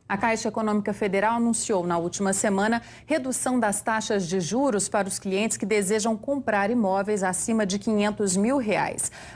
A Caixa Econômica Federal anunciou na última semana redução das taxas de juros para os clientes que desejam comprar imóveis acima de R$500 mil.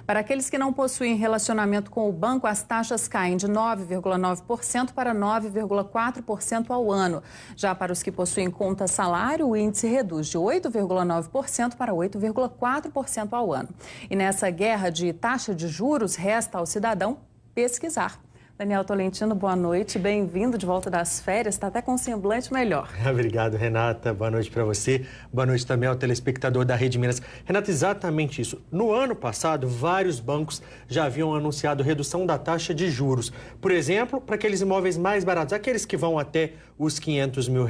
Para aqueles que não possuem relacionamento com o banco, as taxas caem de 9,9% para 9,4% ao ano. Já para os que possuem conta salário, o índice reduz de 8,9% para 8,4% ao ano. E nessa guerra de taxa de juros, resta ao cidadão pesquisar. Daniel Tolentino, boa noite, bem-vindo de volta das férias, está até com um semblante melhor. Obrigado, Renata, boa noite para você, boa noite também ao telespectador da Rede Minas. Renata, exatamente isso. No ano passado, vários bancos já haviam anunciado redução da taxa de juros. Por exemplo, para aqueles imóveis mais baratos, aqueles que vão até os R$500 mil.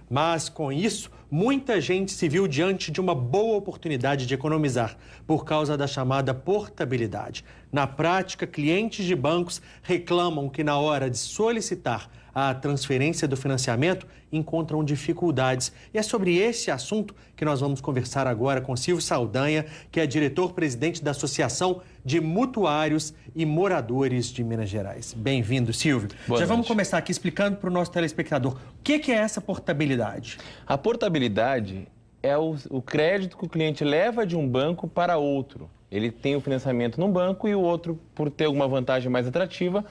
Mas, com isso, muita gente se viu diante de uma boa oportunidade de economizar por causa da chamada portabilidade. Na prática, clientes de bancos reclamam que na hora de solicitar a transferência do financiamento encontram dificuldades. E é sobre esse assunto que nós vamos conversar agora com Silvio Saldanha, que é diretor-presidente da Associação de Mutuários e Moradores de Minas Gerais. Bem-vindo, Silvio. Já vamos começar aqui explicando para o nosso telespectador o que é essa portabilidade. A portabilidade é o crédito que o cliente leva de um banco para outro. Ele tem o financiamento num banco e o outro, por ter alguma vantagem mais atrativa,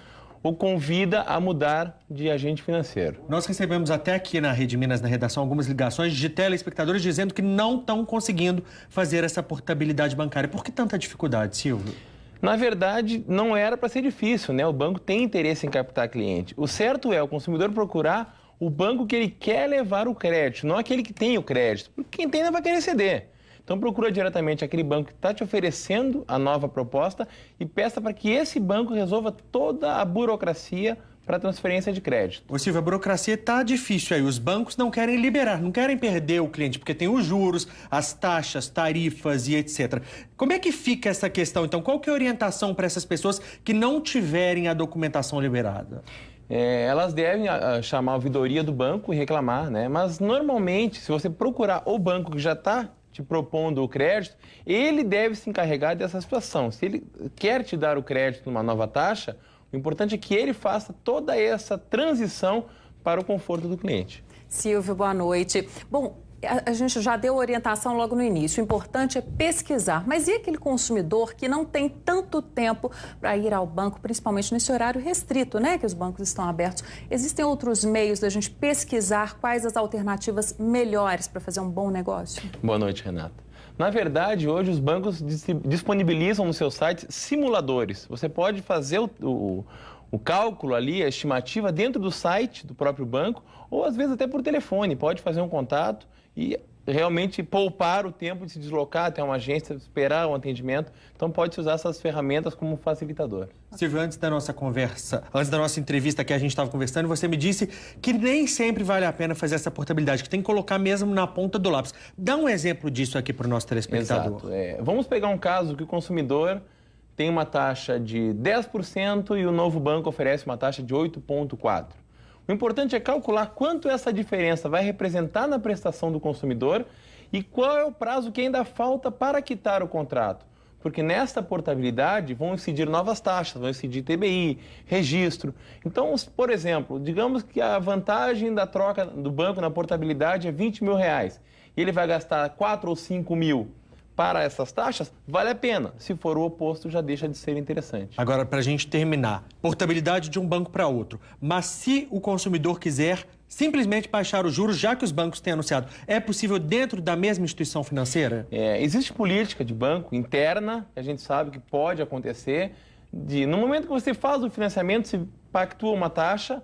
o convida a mudar de agente financeiro. Nós recebemos até aqui na Rede Minas, na redação, algumas ligações de telespectadores dizendo que não estão conseguindo fazer essa portabilidade bancária. Por que tanta dificuldade, Silvio? Na verdade, não era para ser difícil, né? O banco tem interesse em captar cliente. O certo é o consumidor procurar o banco que ele quer levar o crédito, não aquele que tem o crédito. Porque quem tem não vai querer ceder. Então procura diretamente aquele banco que está te oferecendo a nova proposta e peça para que esse banco resolva toda a burocracia para a transferência de crédito. Ô Silvio, a burocracia está difícil aí. Os bancos não querem liberar, não querem perder o cliente, porque tem os juros, as taxas, tarifas e etc. Como é que fica essa questão, então? Qual que é a orientação para essas pessoas que não tiverem a documentação liberada? Elas devem chamar a ouvidoria do banco e reclamar, né? Mas normalmente, se você procurar o banco que já está te propondo o crédito, ele deve se encarregar dessa situação. Se ele quer te dar o crédito numa nova taxa, o importante é que ele faça toda essa transição para o conforto do cliente. Silvio, boa noite. Bom, a gente já deu orientação logo no início. O importante é pesquisar. Mas e aquele consumidor que não tem tanto tempo para ir ao banco, principalmente nesse horário restrito, né? Que os bancos estão abertos. Existem outros meios da gente pesquisar quais as alternativas melhores para fazer um bom negócio? Boa noite, Renata. Na verdade, hoje os bancos disponibilizam no seu site simuladores. Você pode fazer o cálculo ali, a estimativa dentro do site do próprio banco ou às vezes até por telefone. Pode fazer um contato e realmente poupar o tempo de se deslocar até uma agência, esperar um atendimento. Então pode-se usar essas ferramentas como facilitador. Silvio, antes da nossa conversa, antes da nossa entrevista que a gente estava conversando, você me disse que nem sempre vale a pena fazer essa portabilidade, que tem que colocar mesmo na ponta do lápis. Dá um exemplo disso aqui para o nosso telespectador. Exato. Vamos pegar um caso que o consumidor tem uma taxa de 10% e o novo banco oferece uma taxa de 8,4%. O importante é calcular quanto essa diferença vai representar na prestação do consumidor e qual é o prazo que ainda falta para quitar o contrato. Porque nesta portabilidade vão incidir novas taxas, vão incidir TBI, registro. Então, por exemplo, digamos que a vantagem da troca do banco na portabilidade é R$20 mil e ele vai gastar 4 ou 5 mil para essas taxas, vale a pena. Se for o oposto, já deixa de ser interessante. Agora, para a gente terminar, portabilidade de um banco para outro. Mas se o consumidor quiser simplesmente baixar os juros, já que os bancos têm anunciado, é possível dentro da mesma instituição financeira? Existe política de banco interna, que a gente sabe que pode acontecer, no momento que você faz o financiamento, se pactua uma taxa,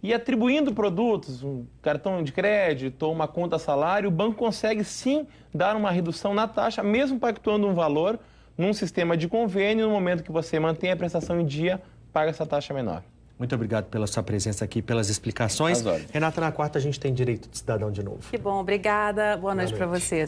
e atribuindo produtos, um cartão de crédito ou uma conta salário, o banco consegue sim dar uma redução na taxa, mesmo pactuando um valor num sistema de convênio, no momento que você mantém a prestação em dia, paga essa taxa menor. Muito obrigado pela sua presença aqui, pelas explicações. Renata, na quarta a gente tem Direito de Cidadão de novo. Que bom, obrigada. Boa noite para vocês.